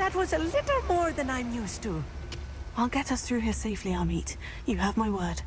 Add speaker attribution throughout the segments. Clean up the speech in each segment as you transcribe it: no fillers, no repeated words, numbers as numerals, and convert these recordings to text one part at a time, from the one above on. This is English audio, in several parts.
Speaker 1: That was a little more than I'm used to.
Speaker 2: I'll get us through here safely, Amit. You have my word.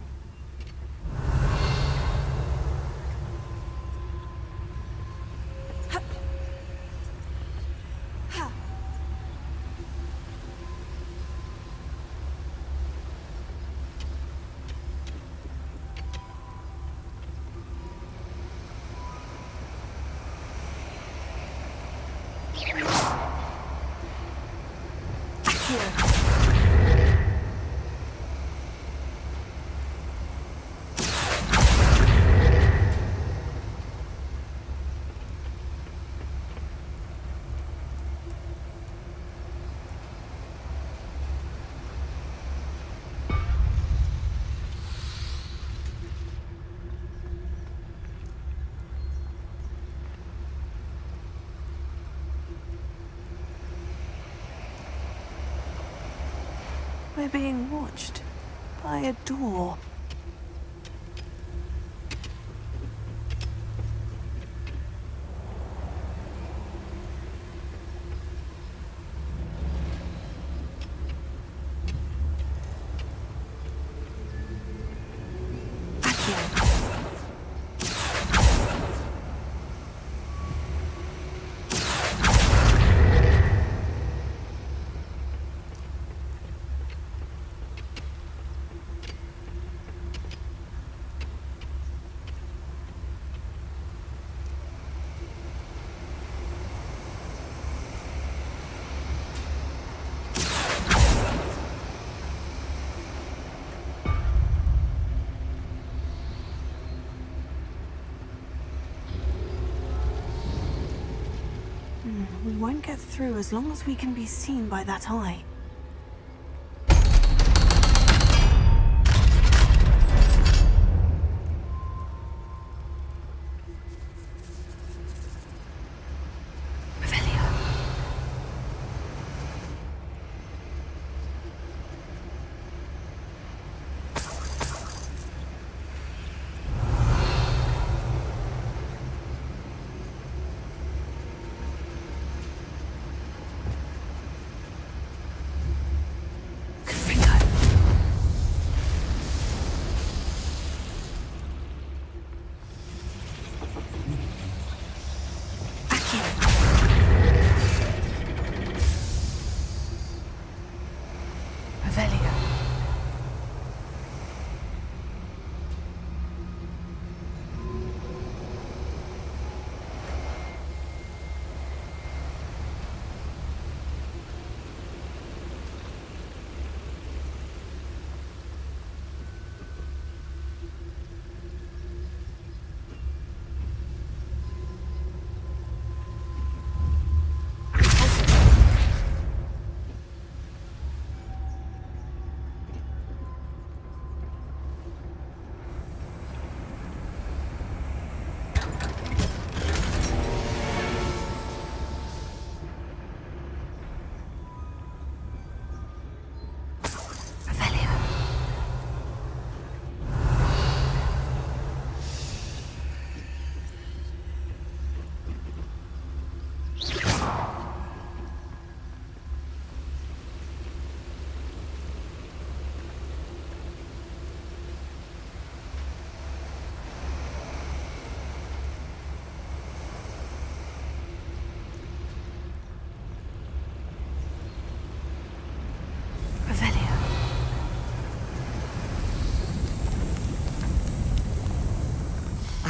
Speaker 2: We're being watched by a door. We won't get through as long as we can be seen by that eye.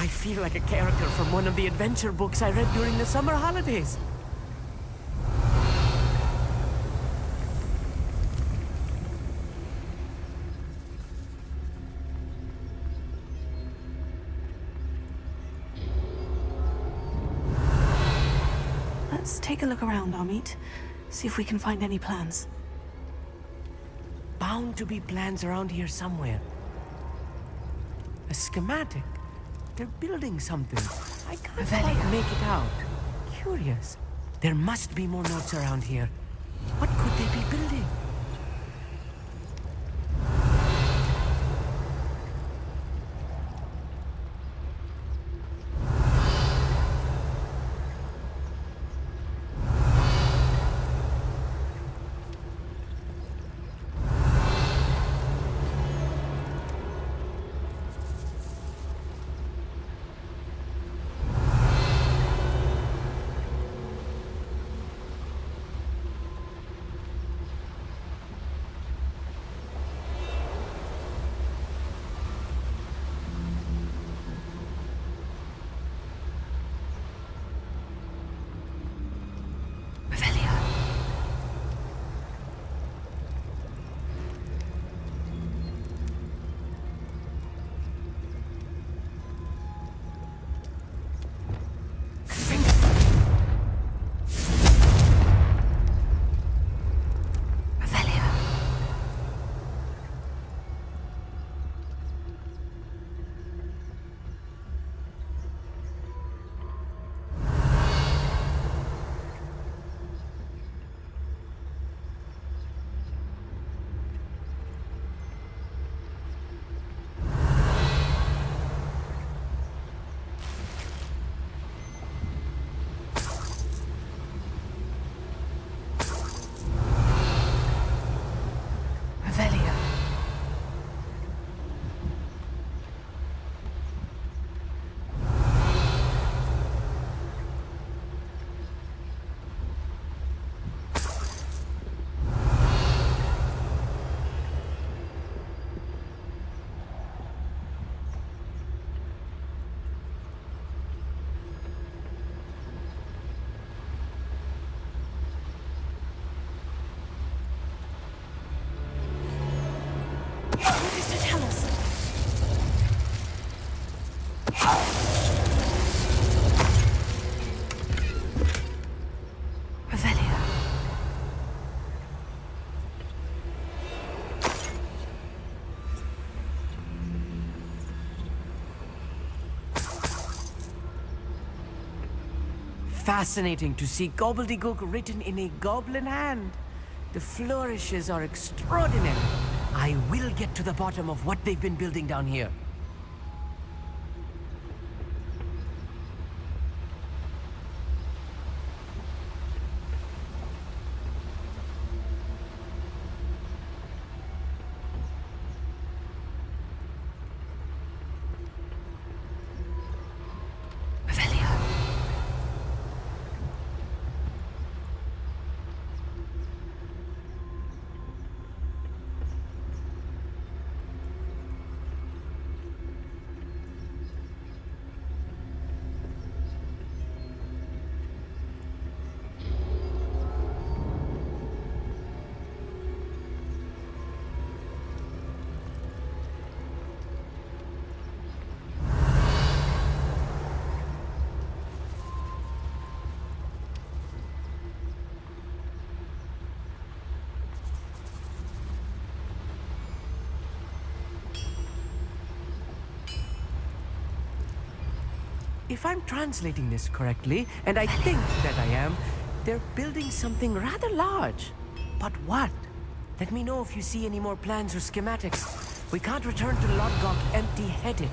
Speaker 1: I feel like a character from one of the adventure books I read during the summer holidays.
Speaker 2: Let's take a look around, Amit. See if we can find any plans.
Speaker 1: Bound to be plans around here somewhere. A schematic. They're building something. I can't quite make it out. Curious. There must be more notes around here. What could they be building? fascinating to see gobbledygook written in a goblin hand. The flourishes are extraordinary. I will get to the bottom of what they've been building down here. If I'm translating this correctly, and I think that I am, they're building something rather large. But what? Let me know if you see any more plans or schematics. We can't return to Lodgok empty-headed.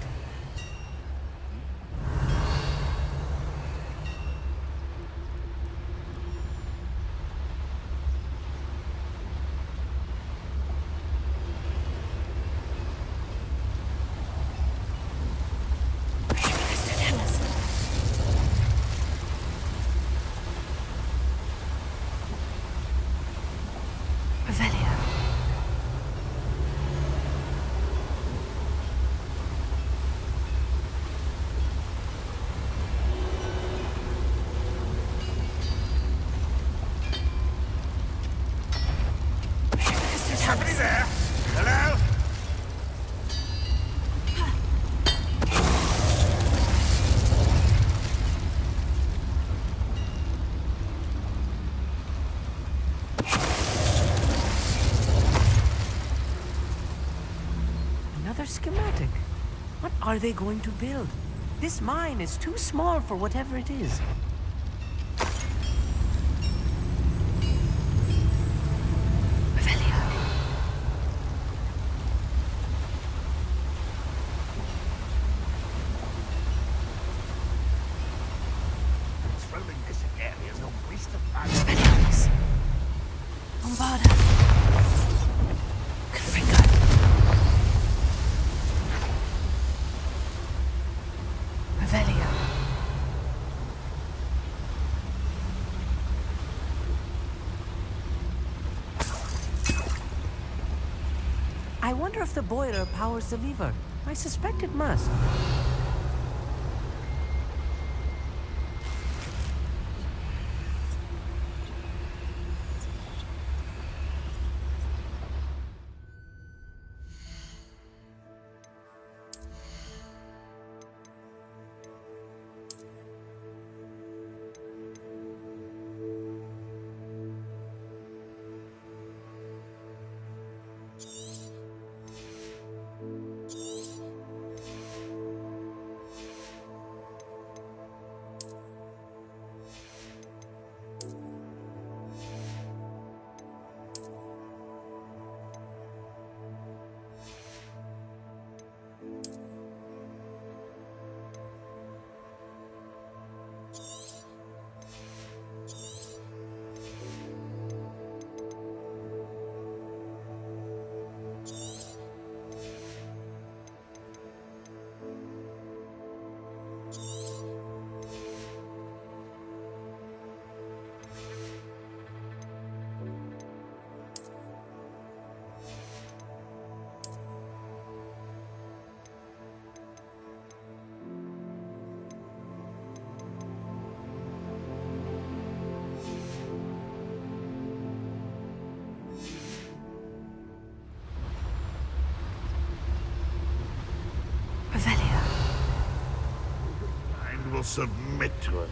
Speaker 1: Schematic. What are they going to build? This mine is too small for whatever it is.
Speaker 3: Controlling this area is a waste of time.
Speaker 1: I wonder if the boiler powers the lever. I suspect it must.
Speaker 3: Will submit to it.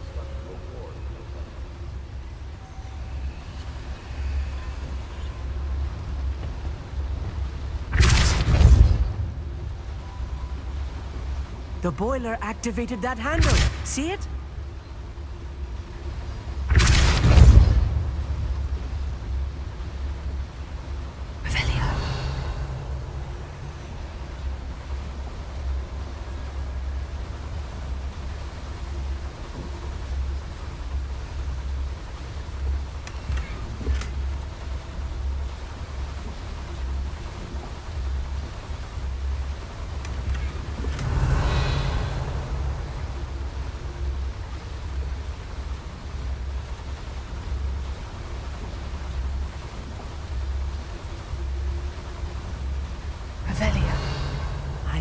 Speaker 1: The boiler activated that handle. See it?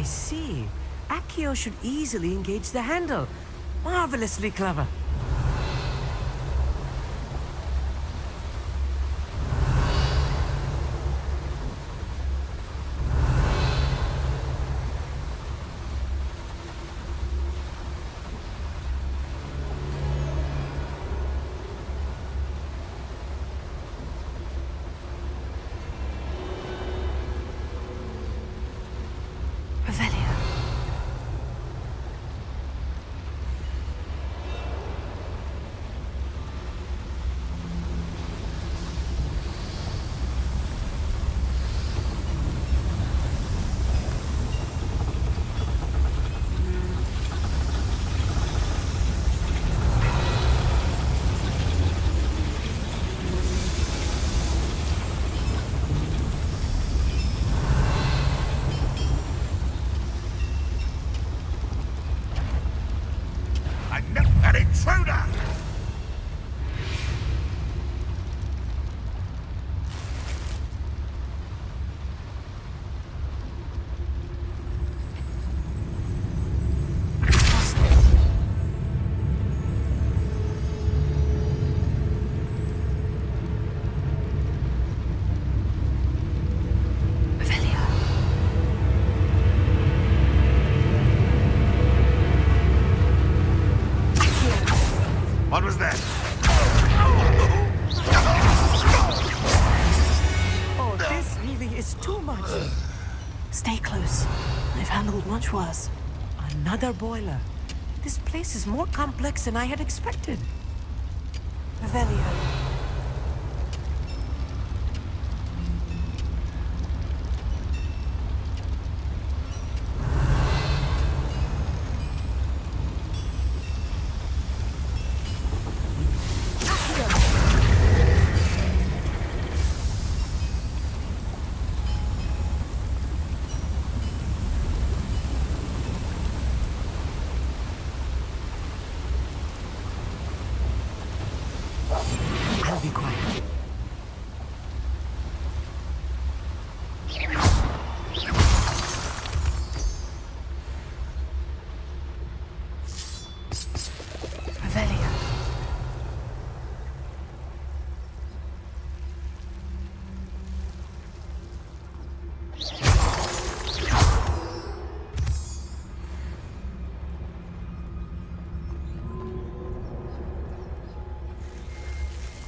Speaker 1: I see. Accio should easily engage the handle. Marvelously clever.
Speaker 2: Revelio.
Speaker 3: An intruder! What was that?
Speaker 1: Oh, this really is too much.
Speaker 2: Stay close. I've handled much worse.
Speaker 1: Another boiler. This place is more complex than I had expected.
Speaker 2: Revelio.
Speaker 1: I'll be quiet.
Speaker 2: Revelio.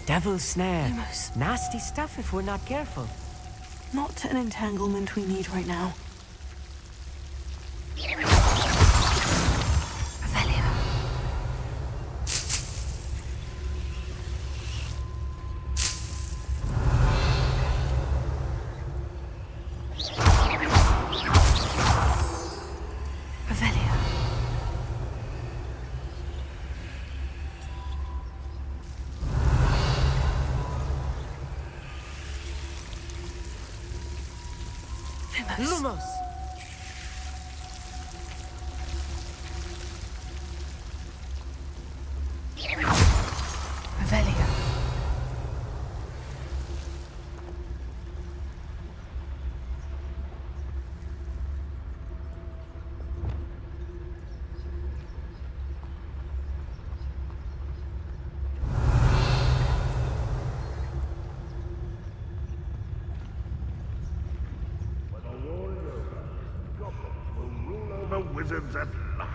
Speaker 1: Devil's snare.
Speaker 2: Lumos.
Speaker 1: Nasty stuff if we're not careful.
Speaker 2: Not an entanglement we need right now. Revelio. Revelio.
Speaker 1: Lumos!
Speaker 2: Revelio.
Speaker 3: Goblins will rule over wizards at last.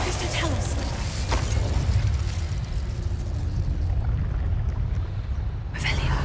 Speaker 2: Mr. Tellus. Revelio.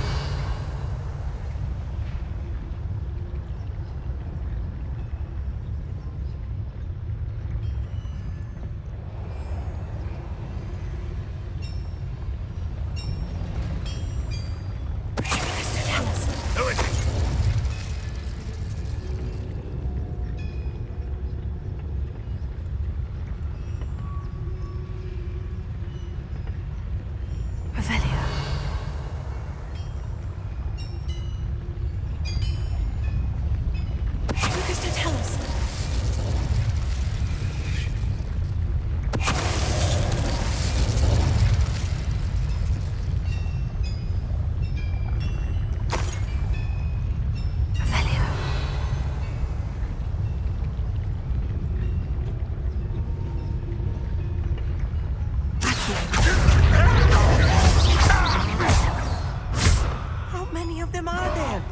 Speaker 1: are there?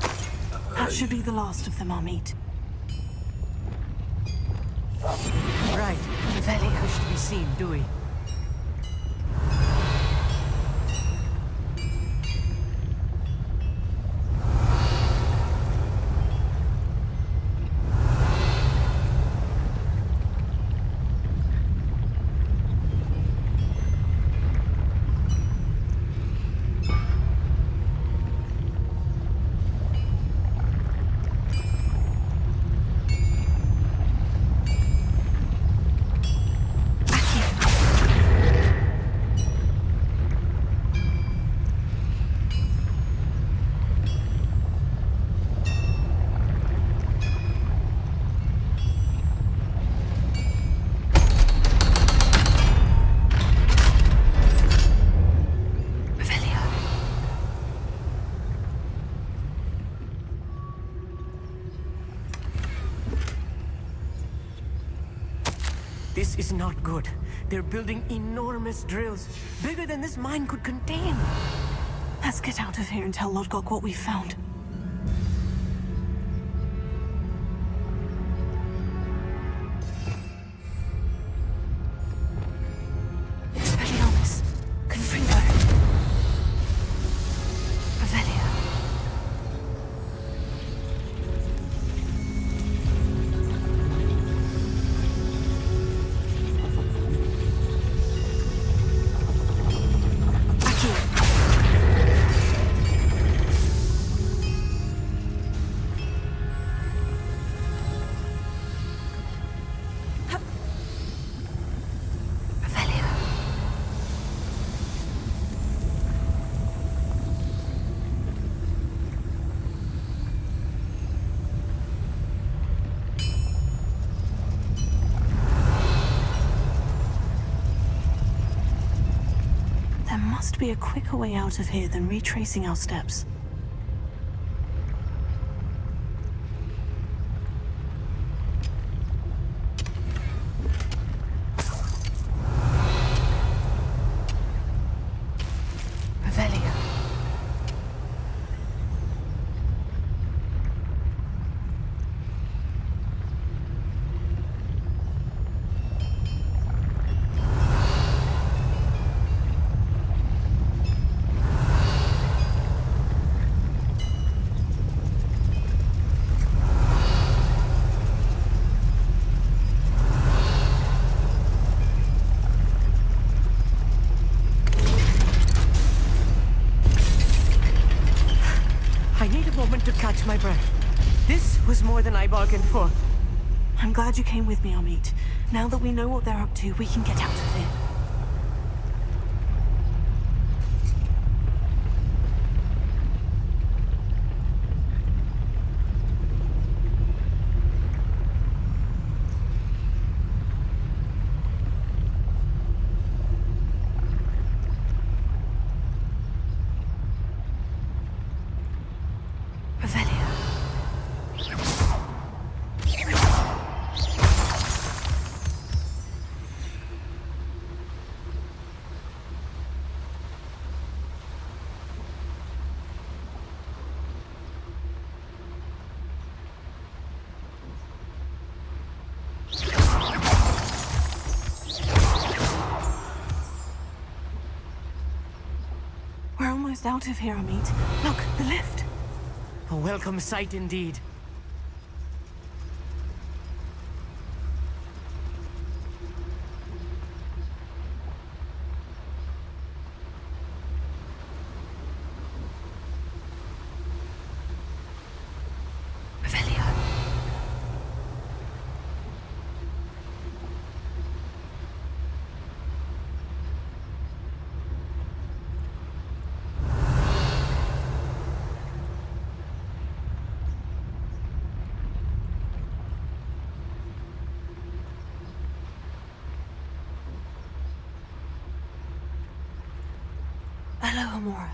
Speaker 2: That should be the last of them, Amit.
Speaker 1: Right. Very wish to be seen, do we? This is not good. They're building enormous drills, bigger than this mine could contain.
Speaker 2: Let's get out of here and tell Lodgok what we found. Expelliarmus. Confringo. Revelia. There must be a quicker way out of here than retracing our steps. Revelia.
Speaker 1: I need a moment to catch my breath. This was more than I bargained for.
Speaker 2: I'm glad you came with me, Amit. Now that we know what they're up to, we can get out of here. Revelia. We're almost out of here, Amit. Look, the lift.
Speaker 1: A welcome sight indeed.
Speaker 2: Revelia. Hello, Amora.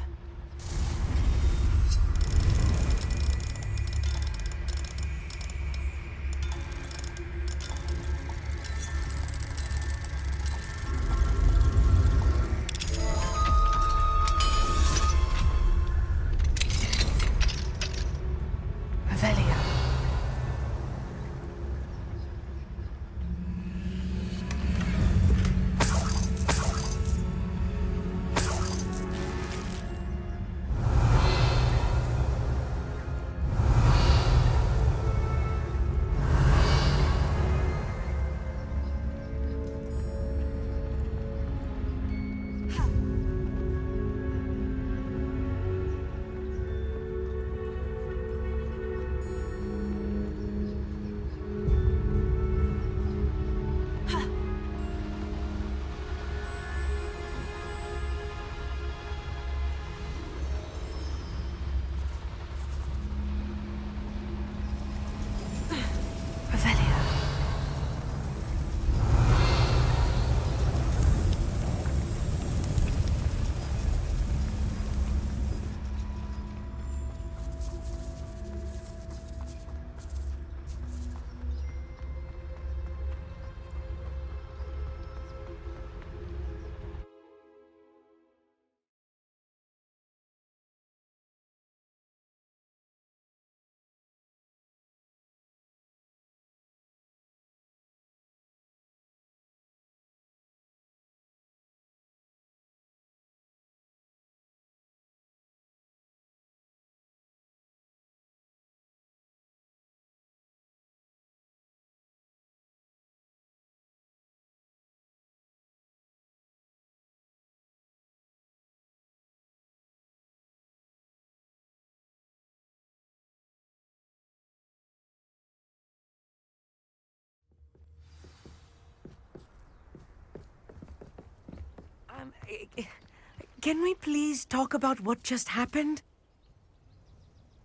Speaker 1: Can we please talk about what just happened?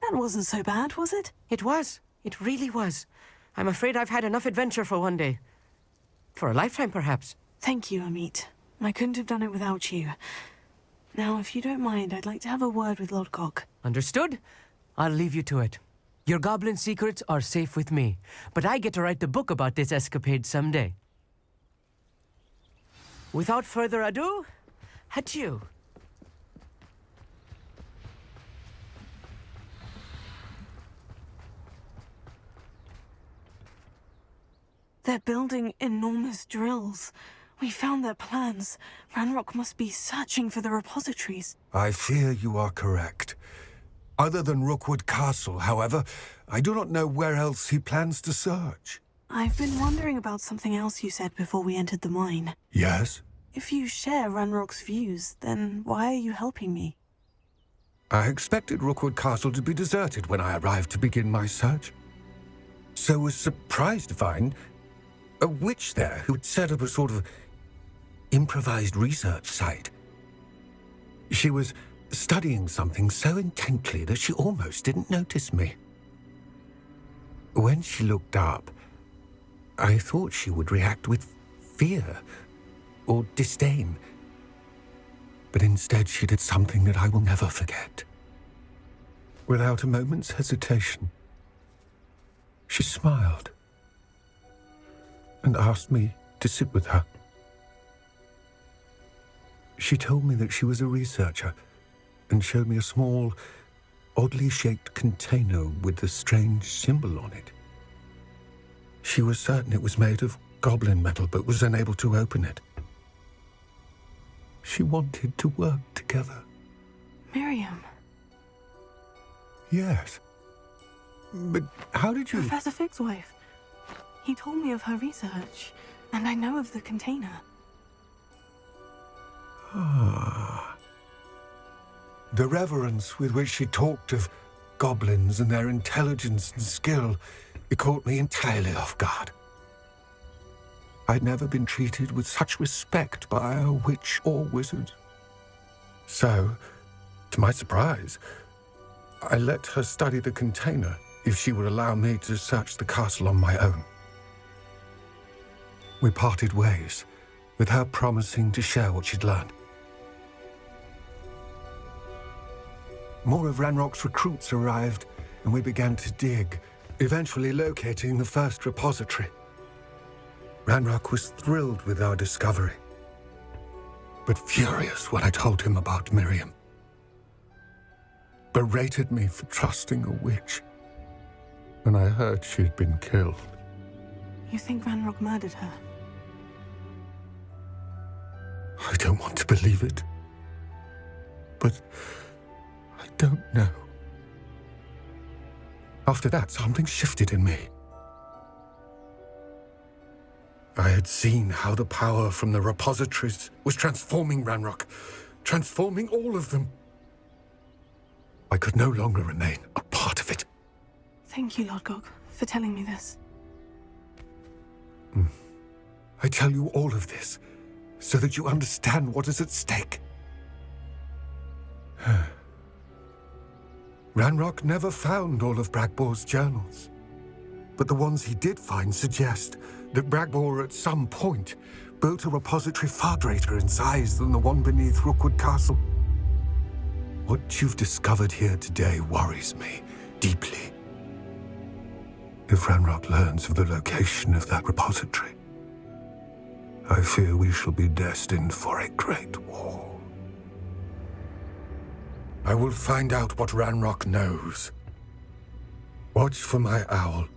Speaker 2: That wasn't so bad, was it?
Speaker 1: It was. It really was. I'm afraid I've had enough adventure for one day. For a lifetime, perhaps.
Speaker 2: Thank you, Amit. I couldn't have done it without you. Now, if you don't mind, I'd like to have a word with Lodgok.
Speaker 1: Understood? I'll leave you to it. Your goblin secrets are safe with me, but I get to write the book about this escapade someday. Without further ado, adieu.
Speaker 2: They're building enormous drills. We found their plans. Ranrock must be searching for the repositories.
Speaker 4: I fear you are correct. Other than Rookwood Castle, however, I do not know where else he plans to search.
Speaker 2: I've been wondering about something else you said before we entered the mine.
Speaker 4: Yes?
Speaker 2: If you share Ranrock's views, then why are you helping me?
Speaker 4: I expected Rookwood Castle to be deserted when I arrived to begin my search. So was surprised to find a witch there who had set up a sort of improvised research site. She was studying something so intently that she almost didn't notice me. When she looked up, I thought she would react with fear or disdain. But instead she did something that I will never forget. Without a moment's hesitation, she smiled and asked me to sit with her. She told me that she was a researcher and showed me a small, oddly shaped container with a strange symbol on it. She was certain it was made of goblin metal, but was unable to open it. She wanted to work together.
Speaker 2: Miriam.
Speaker 4: Yes. But how did you...
Speaker 2: Professor Fig's wife. He told me of her research, and I know of the container.
Speaker 4: Ah. The reverence with which she talked of goblins and their intelligence and skill, it caught me entirely off guard. I'd never been treated with such respect by a witch or wizard. So, to my surprise, I let her study the container if she would allow me to search the castle on my own. We parted ways, with her promising to share what she'd learned. More of Ranrock's recruits arrived, and we began to dig, eventually locating the first repository. Ranrock was thrilled with our discovery, but furious when I told him about Miriam. Berated me for trusting a witch when I heard she'd been killed.
Speaker 2: You think Ranrock murdered her?
Speaker 4: I don't want to believe it, but I don't know. After that, something shifted in me. I had seen how the power from the repositories was transforming Ranrock, transforming all of them. I could no longer remain a part of it.
Speaker 2: Thank you, Lodgok, for telling me this.
Speaker 4: I tell you all of this so that you understand what is at stake. Ranrock never found all of Bragbor's journals, but the ones he did find suggest that Bragbor at some point built a repository far greater in size than the one beneath Rookwood Castle. What you've discovered here today worries me deeply. If Ranrock learns of the location of that repository, I fear we shall be destined for a great war. I will find out what Ranrock knows. Watch for my owl